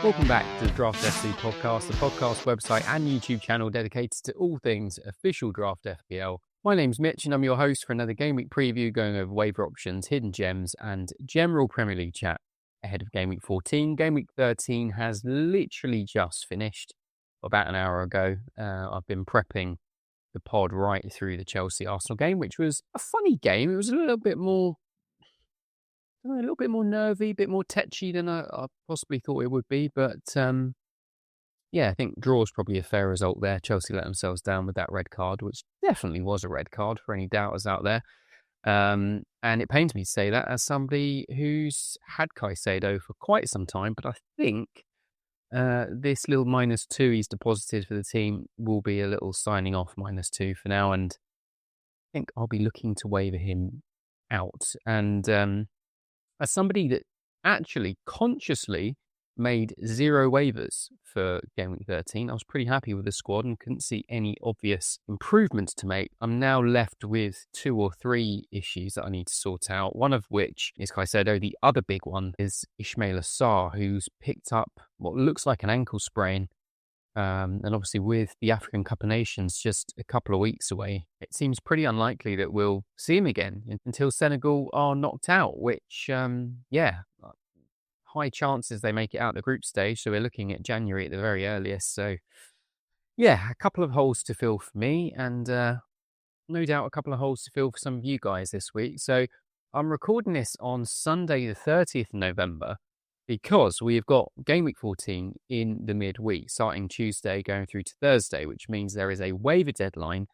Welcome back to the Draft FC podcast, the podcast website and YouTube channel dedicated to all things official Draft FPL. My name's Mitch and I'm your host for another Game Week preview going over waiver options, hidden gems and general Premier League chat ahead of Game Week 14. Game Week 13 has literally just finished about an hour ago. I've been prepping the pod right through the Chelsea-Arsenal game, which was a funny game. It was a little bit more nervy, a bit more tetchy than I possibly thought it would be. But I think draw is probably a fair result there. Chelsea let themselves down with that red card, which definitely was a red card for any doubters out there. And it pains me to say that as somebody who's had Caicedo for quite some time. But I think this little -2 he's deposited for the team will be a little signing off -2 for now. And I think I'll be looking to waiver him out. And as somebody that actually consciously made 0 waivers for Game Week 13, I was pretty happy with the squad and couldn't see any obvious improvements to make. I'm now left with 2 or 3 issues that I need to sort out, one of which is Caicedo. The other big one is Ismail Assar, who's picked up what looks like an ankle sprain. And obviously with the African Cup of Nations just a couple of weeks away, it seems pretty unlikely that we'll see him again until Senegal are knocked out, which, high chances they make it out the group stage. So we're looking at January at the very earliest. So, a couple of holes to fill for me and no doubt a couple of holes to fill for some of you guys this week. So I'm recording this on Sunday, the 30th of November, because we've got Game Week 14 in the midweek, starting Tuesday, going through to Thursday, which means there is a waiver deadline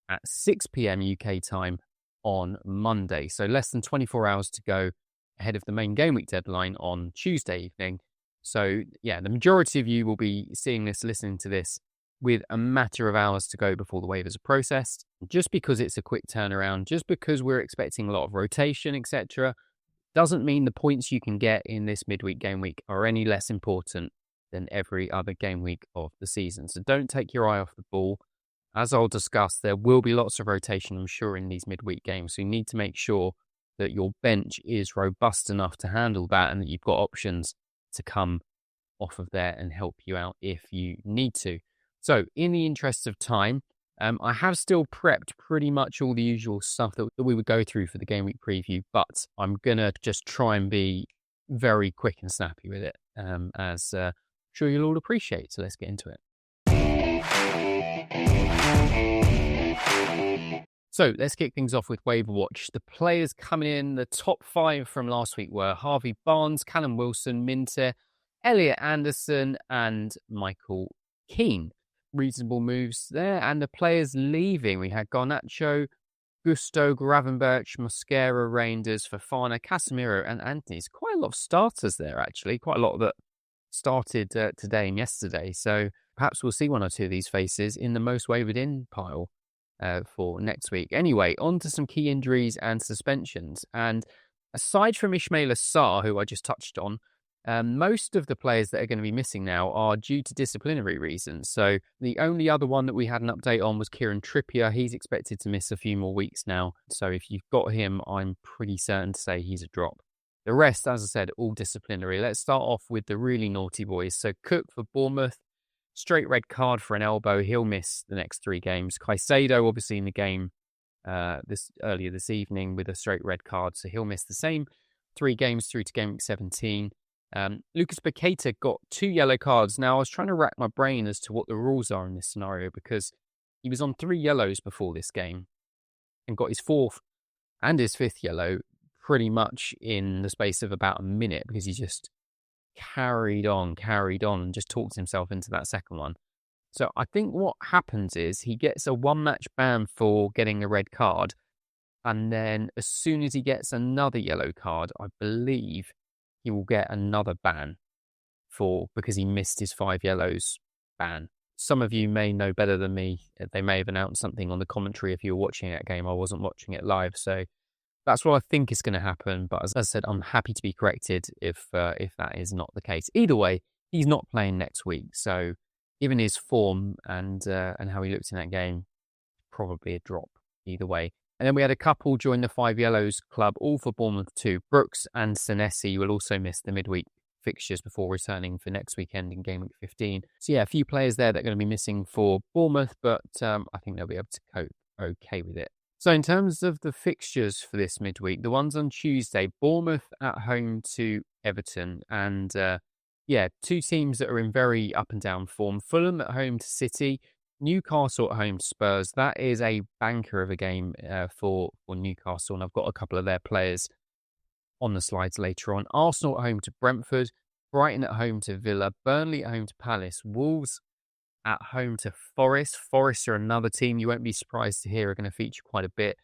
at 6 p.m. UK time on Monday. So less than 24 hours to go ahead of the main Game Week deadline on Tuesday evening. So, the majority of you will be seeing this, listening to this, with a matter of hours to go before the waivers are processed. Just because it's a quick turnaround, just because we're expecting a lot of rotation, etc., doesn't mean the points you can get in this midweek game week are any less important than every other game week of the season. So don't take your eye off the ball. As I'll discuss, there will be lots of rotation, I'm sure, in these midweek games. So you need to make sure that your bench is robust enough to handle that and that you've got options to come off of there and help you out if you need to. So in the interest of time, I have still prepped pretty much all the usual stuff that we would go through for the Game Week preview, but I'm going to just try and be very quick and snappy with it, as I'm sure you'll all appreciate. So let's get into it. So let's kick things off with Waiver Watch. The players coming in, the top 5 from last week were Harvey Barnes, Callum Wilson, Minter, Elliot Anderson, and Michael Keane. Reasonable moves there. And the players leaving, we had Garnacho, Gusto, Gravenberch, Mosquera, Reinders, Fofana, Casemiro, and Anthony's. Quite a lot of starters there, actually. Quite a lot that started today and yesterday. So perhaps we'll see 1 or 2 of these faces in the most wavered in pile for next week. Anyway, on to some key injuries and suspensions. And aside from Ismail Assar, who I just touched on, most of the players that are going to be missing now are due to disciplinary reasons. So the only other one that we had an update on was Kieran Trippier. He's expected to miss a few more weeks now. So if you've got him, I'm pretty certain to say he's a drop. The rest, as I said, all disciplinary. Let's start off with the really naughty boys. So Cook for Bournemouth, straight red card for an elbow. He'll miss the next 3 games. Caicedo, obviously in the game earlier this evening with a straight red card. So he'll miss the same 3 games through to Game Week 17. Lucas Paqueta got 2 yellow cards. Now, I was trying to rack my brain as to what the rules are in this scenario because he was on 3 yellows before this game and got his 4th and his 5th yellow pretty much in the space of about a minute because he just carried on and just talked himself into that second one. So I think what happens is he gets a 1-match ban for getting a red card, and then as soon as he gets another yellow card, I believe he will get another ban because he missed his 5 yellows ban. Some of you may know better than me. They may have announced something on the commentary if you were watching that game. I wasn't watching it live, so that's what I think is going to happen. But as I said, I'm happy to be corrected if that is not the case. Either way, he's not playing next week. So given his form and how he looked in that game, probably a drop either way. And then we had a couple join the 5 yellows club, all for Bournemouth too. Brooks and Senesi will also miss the midweek fixtures before returning for next weekend in Gameweek 15. So yeah, a few players there that are going to be missing for Bournemouth, but I think they'll be able to cope okay with it. So in terms of the fixtures for this midweek, the ones on Tuesday, Bournemouth at home to Everton, and two teams that are in very up and down form. Fulham at home to City, Newcastle at home to Spurs. That is a banker of a game for Newcastle, and I've got a couple of their players on the slides later on. Arsenal at home to Brentford, Brighton at home to Villa, Burnley at home to Palace, Wolves at home to Forest. Forest are another team you won't be surprised to hear are going to feature quite a bit.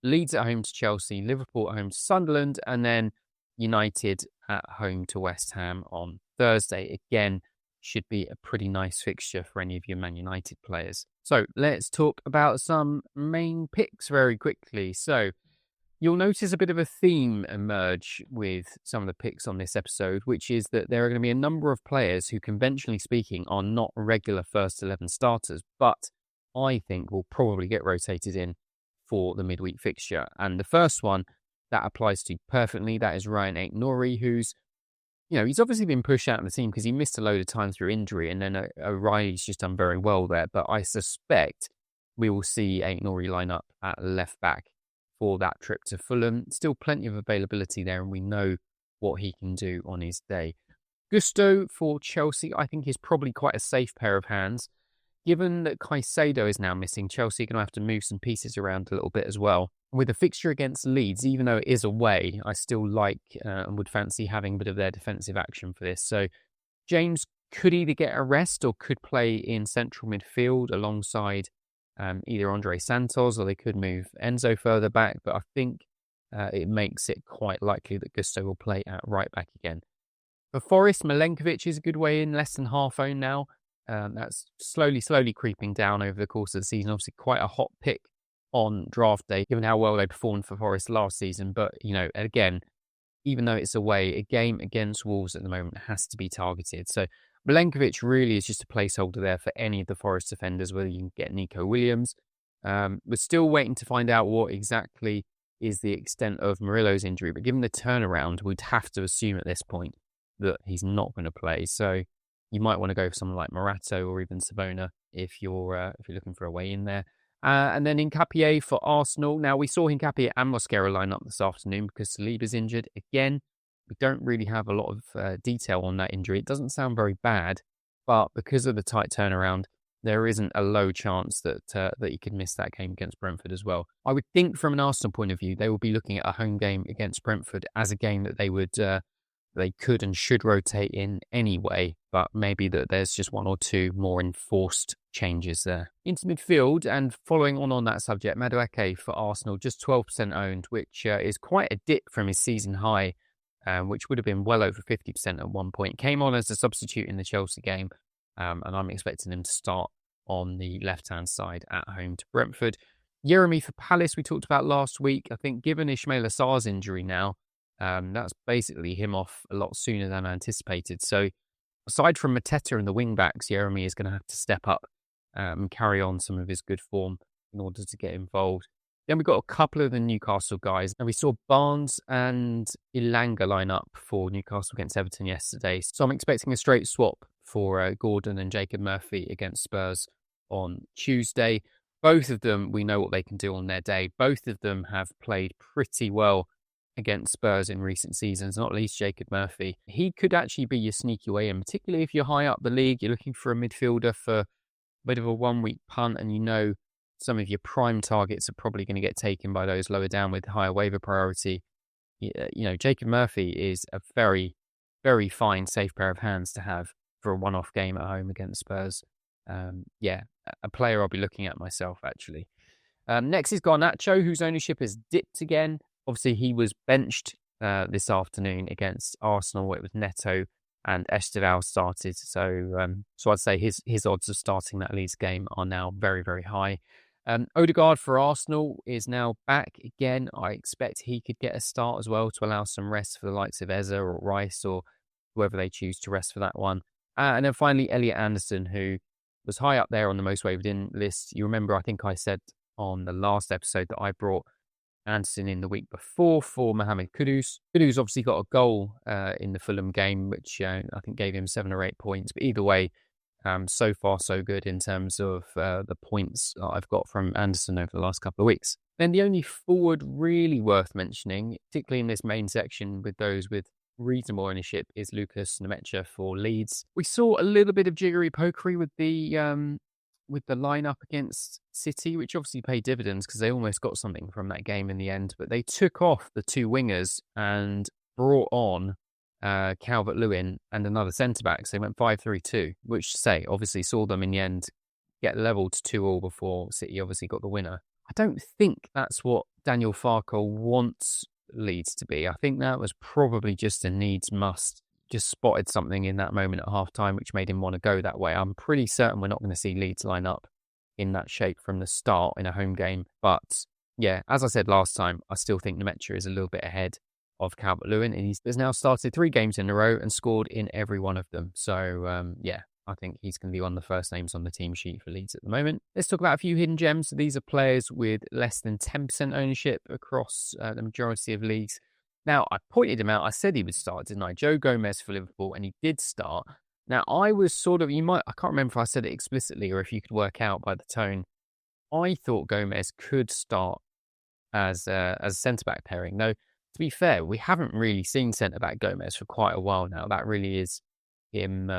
Leeds at home to Chelsea, Liverpool at home to Sunderland, and then United at home to West Ham on Thursday. Again, should be a pretty nice fixture for any of your Man United players. So let's talk about some main picks very quickly. So you'll notice a bit of a theme emerge with some of the picks on this episode, which is that there are going to be a number of players who, conventionally speaking, are not regular first 11 starters, but I think will probably get rotated in for the midweek fixture. And the first one that applies to perfectly, that is Ryan Aït-Nouri, who's, he's obviously been pushed out of the team because he missed a load of time through injury, and then O'Reilly's just done very well there. But I suspect we will see Aït-Nouri line up at left back for that trip to Fulham. Still plenty of availability there, and we know what he can do on his day. Gusto for Chelsea, I think, is probably quite a safe pair of hands. Given that Caicedo is now missing, Chelsea are going to have to move some pieces around a little bit as well. With a fixture against Leeds, even though it is away, I still like and would fancy having a bit of their defensive action for this. So James could either get a rest or could play in central midfield alongside either Andre Santos, or they could move Enzo further back. But I think it makes it quite likely that Gusto will play at right back again. For Forest, Milenkovic is a good way in, less than half owned now. That's slowly creeping down over the course of the season. Obviously quite a hot pick on draft day, given how well they performed for Forest last season. But, again, even though it's away, a game against Wolves at the moment has to be targeted. So Milenkovic really is just a placeholder there for any of the Forest defenders, whether you can get Nico Williams. We're still waiting to find out what exactly is the extent of Murillo's injury, but given the turnaround, we'd have to assume at this point that he's not going to play. So you might want to go for someone like Morato or even Savona if you're looking for a way in there. And then Hincapié for Arsenal. Now, we saw Hincapié and Mosquera line up this afternoon because Saliba's injured. Again, we don't really have a lot of detail on that injury. It doesn't sound very bad, but because of the tight turnaround, there isn't a low chance that he could miss that game against Brentford as well. I would think from an Arsenal point of view, they will be looking at a home game against Brentford as a game that they could and should rotate in anyway, but maybe that there's just one or two more enforced changes there. Into midfield, and following on that subject, Madueke for Arsenal, just 12% owned, which is quite a dip from his season high, which would have been well over 50% at one point. Came on as a substitute in the Chelsea game, and I'm expecting him to start on the left-hand side at home to Brentford. Jeremy for Palace, we talked about last week. I think given Ismaila Sarr's injury now, that's basically him off a lot sooner than anticipated. So aside from Mateta and the wing-backs, Jeremy is going to have to step up and carry on some of his good form in order to get involved. Then we've got a couple of the Newcastle guys. And we saw Barnes and Ilanga line up for Newcastle against Everton yesterday. So I'm expecting a straight swap for Gordon and Jacob Murphy against Spurs on Tuesday. Both of them, we know what they can do on their day. Both of them have played pretty well against Spurs in recent seasons, not least Jacob Murphy. He could actually be your sneaky way in, particularly if you're high up the league, you're looking for a midfielder for a bit of a one-week punt, and some of your prime targets are probably going to get taken by those lower down with higher waiver priority. Jacob Murphy is a very, very fine, safe pair of hands to have for a one-off game at home against Spurs. A player I'll be looking at myself, actually. Next is Garnacho, whose ownership has dipped again. Obviously, he was benched this afternoon against Arsenal. It was Neto and Esteval started. So I'd say his odds of starting that Leeds game are now very, very high. Odegaard for Arsenal is now back again. I expect he could get a start as well to allow some rest for the likes of Eza or Rice or whoever they choose to rest for that one. And then finally, Elliot Anderson, who was high up there on the most wavered in list. You remember, I think I said on the last episode that I brought Anderson in the week before for Mohamed Kudus. Kudus obviously got a goal in the Fulham game, which I think gave him 7 or 8 points. But either way, so far so good in terms of the points that I've got from Anderson over the last couple of weeks. Then the only forward really worth mentioning, particularly in this main section with those with reasonable ownership, is Lucas Nemecha for Leeds. We saw a little bit of jiggery pokery with the lineup against City, which obviously paid dividends because they almost got something from that game in the end. But they took off the 2 wingers and brought on Calvert-Lewin and another centre-back. So they went 5-3-2, which to say, obviously saw them in the end get leveled 2-2 before City obviously got the winner. I don't think that's what Daniel Farkel wants Leeds to be. I think that was probably just a needs must. Just spotted something in that moment at half-time which made him want to go that way. I'm pretty certain we're not going to see Leeds line up in that shape from the start in a home game. But yeah, as I said last time, I still think Nemecha is a little bit ahead of Calvert-Lewin, and he's now started 3 games in a row and scored in every one of them. So yeah, I think he's going to be one of the first names on the team sheet for Leeds at the moment. Let's talk about a few hidden gems. So these are players with less than 10% ownership across the majority of leagues. Now, I pointed him out. I said he would start, didn't I? Joe Gomez for Liverpool, and he did start. Now, I was sort of, I can't remember if I said it explicitly or if you could work out by the tone. I thought Gomez could start as a centre-back pairing. Though, to be fair, we haven't really seen centre-back Gomez for quite a while now. That really is him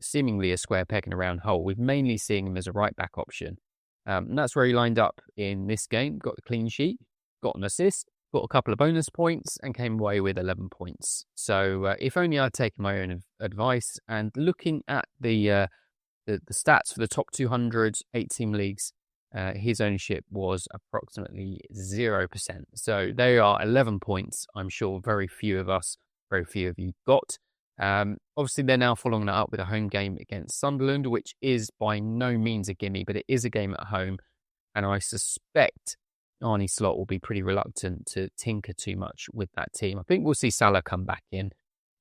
seemingly a square peg in a round hole. We've mainly seen him as a right-back option. And that's where he lined up in this game. Got the clean sheet, got an assist, got a couple of bonus points, and came away with 11 points. So if only I'd taken my own advice. And looking at the stats for the top 200 8-team leagues, his ownership was approximately 0%. So they are 11 points. I'm sure very few of you got. Obviously, they're now following that up with a home game against Sunderland, which is by no means a gimme, but it is a game at home. And I suspect Arne Slot will be pretty reluctant to tinker too much with that team. I think we'll see Salah come back in.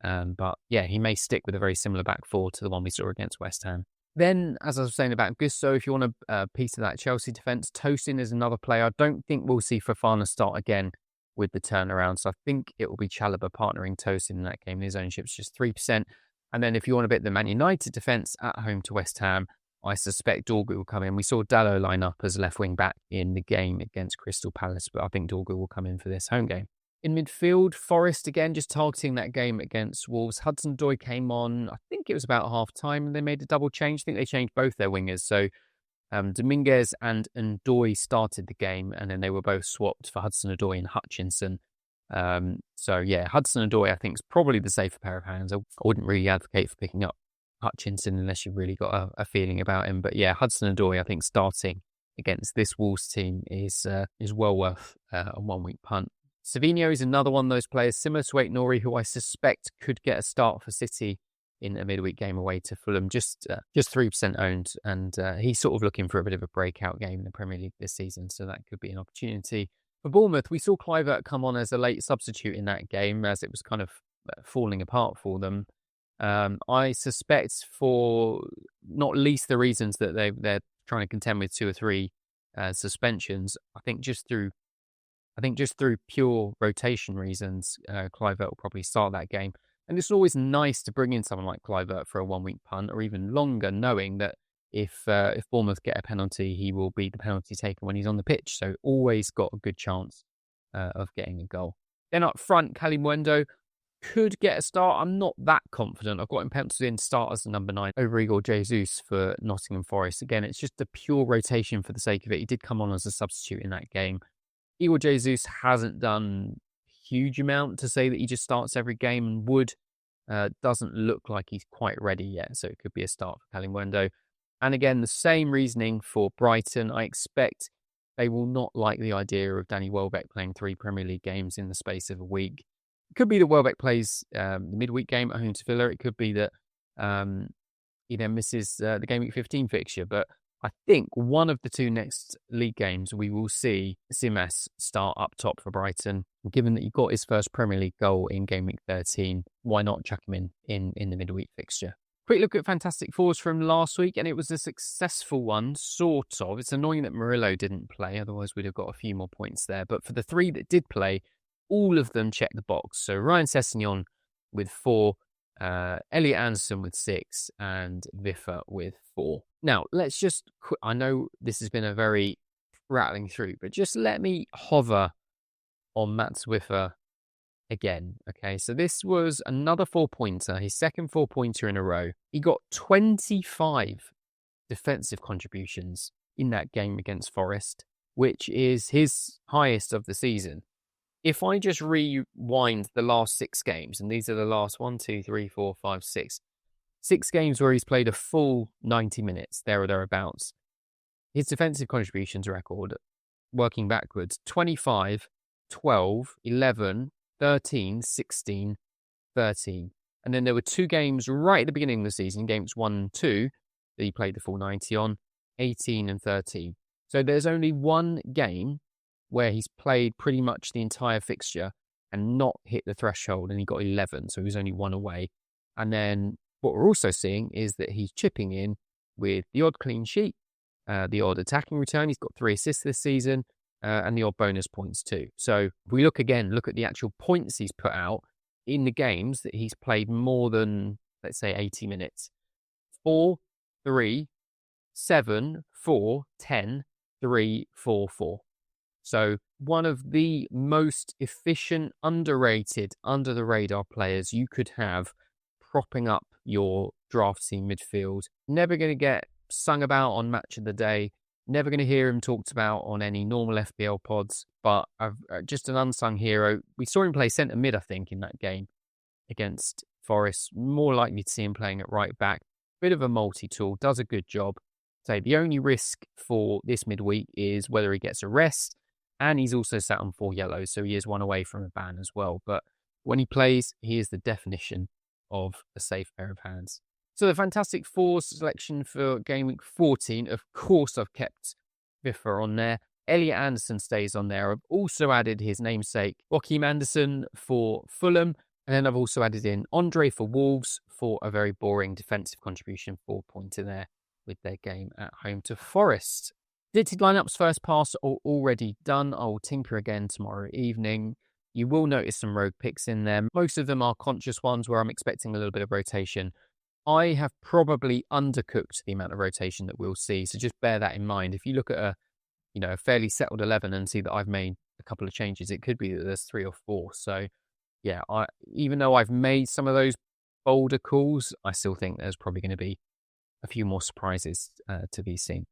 But yeah, he may stick with a very similar back four to the one we saw against West Ham. Then, as I was saying about Gusto, if you want a piece of that Chelsea defence, Tosin is another player. I don't think we'll see Fofana start again with the turnaround. So I think it will be Chalobah partnering Tosin in that game. His ownership's just 3%. And then if you want to bet the Man United defence at home to West Ham, I suspect Dorgu will come in. We saw Dalot line up as left wing back in the game against Crystal Palace, but I think Dorgu will come in for this home game. In midfield, Forest again, just targeting that game against Wolves. Hudson-Odoi came on, I think it was about half-time, and they made a double change. I think they changed both their wingers. So Dominguez and Ndoi started the game, and then they were both swapped for Hudson-Odoi and Hutchinson. So yeah, Hudson-Odoi, I think, is probably the safer pair of hands. I wouldn't really advocate for picking up Hutchinson unless you've really got a feeling about him. But yeah, Hudson-Odoi, I think, starting against this Wolves team is well worth a 1-week punt. Savinho is another one of those players, similar to Aït-Nouri, who I suspect could get a start for City in a midweek game away to Fulham, just 3% owned. And he's sort of looking for a bit of a breakout game in the Premier League this season, so that could be an opportunity. For Bournemouth, we saw Kluivert come on as a late substitute in that game as it was kind of falling apart for them. I suspect for not least the reasons that they're trying to contend with 2 or 3 suspensions, I think just through pure rotation reasons, Kluivert will probably start that game. And it's always nice to bring in someone like Kluivert for a 1-week punt or even longer, knowing that if Bournemouth get a penalty, he will be the penalty taker when he's on the pitch. So always got a good chance of getting a goal. Then up front, Kalimuendo could get a start. I'm not that confident. I've got him penciled in start as the number 9 over Igor Jesus for Nottingham Forest. Again, it's just a pure rotation for the sake of it. He did come on as a substitute in that game. Igor Jesus hasn't done a huge amount to say that he just starts every game, and Wood doesn't look like he's quite ready yet, so it could be a start for Kalimuendo. And again, the same reasoning for Brighton. I expect they will not like the idea of Danny Welbeck playing 3 Premier League games in the space of a week. It could be that Welbeck plays the midweek game at home to Villa. It could be that he then misses the Gameweek 15 fixture, but I think one of the 2 next league games we will see Simas start up top for Brighton. Given that he got his first Premier League goal in Gameweek 13, why not chuck him in the midweek fixture? Quick look at Fantastic Fours from last week, and it was a successful one, sort of. It's annoying that Murillo didn't play, otherwise we'd have got a few more points there. But for the 3 that did play, all of them checked the box. So Ryan Sessegnon with 4, Elliot Anderson with 6, and Viffer with 4. Now, let's just... I know this has been a very rattling through, but just let me hover on Matt Zwiffer again. Okay, so this was another 4-pointer, his second 4-pointer in a row. He got 25 defensive contributions in that game against Forest, which is his highest of the season. If I just rewind the last 6 games, and these are the last 6 games where he's played a full 90 minutes, there or thereabouts, his defensive contributions record, working backwards, 25, 12, 11, 13, 16, 13. And then there were 2 games right at the beginning of the season, games 1 and 2, that he played the full 90 on, 18 and 13. So there's only 1 game where he's played pretty much the entire fixture and not hit the threshold, and he got 11, so he was only 1 away. And then what we're also seeing is that he's chipping in with the odd clean sheet, the odd attacking return. He's got 3 assists this season, and the odd bonus points too. So if we look at the actual points he's put out in the games that he's played more than, let's say, 80 minutes. 4, 3, 7, 4, 10, 3, 4, 4. So one of the most efficient, underrated, under-the-radar players you could have propping up your draft team midfield. Never going to get sung about on Match of the Day. Never going to hear him talked about on any normal FPL pods, but just an unsung hero. We saw him play centre mid, I think, in that game against Forest. More likely to see him playing at right back. Bit of a multi-tool, does a good job. So the only risk for this midweek is whether he gets a rest, and he's also sat on 4 yellows, so he is 1 away from a ban as well. But when he plays, he is the definition of a safe pair of hands. So the Fantastic Four selection for Gameweek 14, of course I've kept Viffer on there. Elliot Anderson stays on there. I've also added his namesake, Joachim Anderson for Fulham. And then I've also added in Andre for Wolves for a very boring defensive contribution, 4-pointer there with their game at home to Forest. Predicted lineups first pass are already done. I will tinker again tomorrow evening. You will notice some rogue picks in there. Most of them are conscious ones where I'm expecting a little bit of rotation. I have probably undercooked the amount of rotation that we'll see, so just bear that in mind. If you look at a fairly settled 11 and see that I've made a couple of changes, it could be that there's 3 or 4. So yeah, even though I've made some of those bolder calls, I still think there's probably going to be a few more surprises to be seen.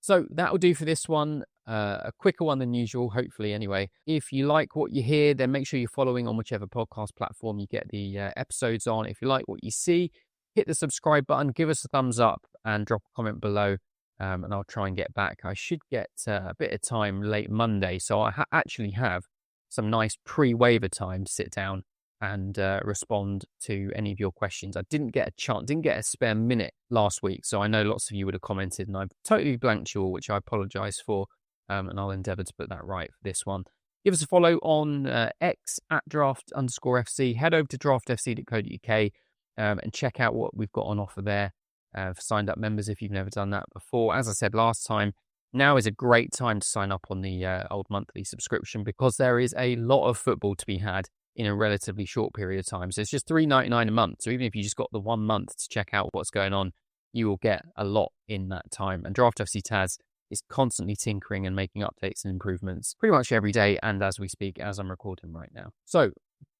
So that'll do for this one. A quicker one than usual, hopefully anyway. If you like what you hear, then make sure you're following on whichever podcast platform you get the episodes on. If you like what you see, hit the subscribe button, give us a thumbs up, and drop a comment below, and I'll try and get back. I should get a bit of time late Monday, so I actually have some nice pre-waiver time to sit down and respond to any of your questions. I didn't get a spare minute last week, so I know lots of you would have commented, and I've totally blanked you all, which I apologise for, and I'll endeavour to put that right for this one. Give us a follow on X at draft_FC. Head over to draftfc.co.uk and check out what we've got on offer there for signed up members if you've never done that before. As I said last time, now is a great time to sign up on the old monthly subscription because there is a lot of football to be had in a relatively short period of time. So it's just $3.99 a month. So even if you just got the 1 month to check out what's going on, you will get a lot in that time. And Draft FC Taz is constantly tinkering and making updates and improvements pretty much every day and as we speak, as I'm recording right now. So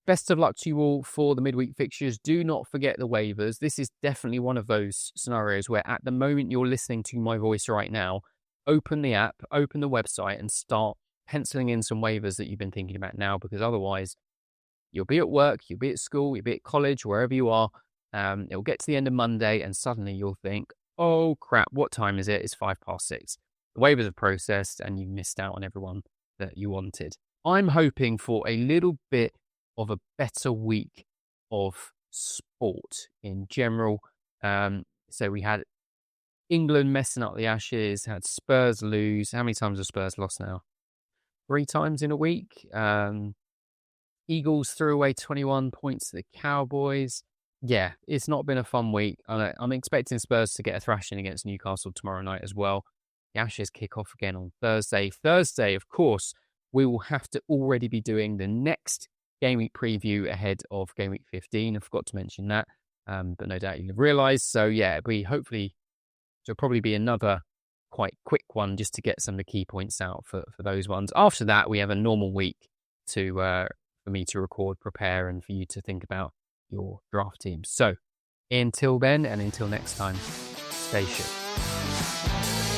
best of luck to you all for the midweek fixtures. Do not forget the waivers. This is definitely one of those scenarios where at the moment you're listening to my voice right now, open the app, open the website and start penciling in some waivers that you've been thinking about now, because otherwise you'll be at work, you'll be at school, you'll be at college, wherever you are. It'll get to the end of Monday and suddenly you'll think, oh crap, what time is it? It's 6:05. The waivers are processed and you've missed out on everyone that you wanted. I'm hoping for a little bit of a better week of sport in general. So we had England messing up the Ashes, had Spurs lose. How many times have Spurs lost now? 3 times in a week. Eagles threw away 21 points to the Cowboys. Yeah, it's not been a fun week. I'm expecting Spurs to get a thrashing against Newcastle tomorrow night as well. The Ashes kick off again on Thursday. Thursday, of course, we will have to already be doing the next game week preview ahead of game week 15. I forgot to mention that, but no doubt you've realised. So yeah, there'll probably be another quite quick one just to get some of the key points out for those ones. After that, we have a normal week for me to record, prepare, and for you to think about your draft team. So until then, and until next time, stay sure.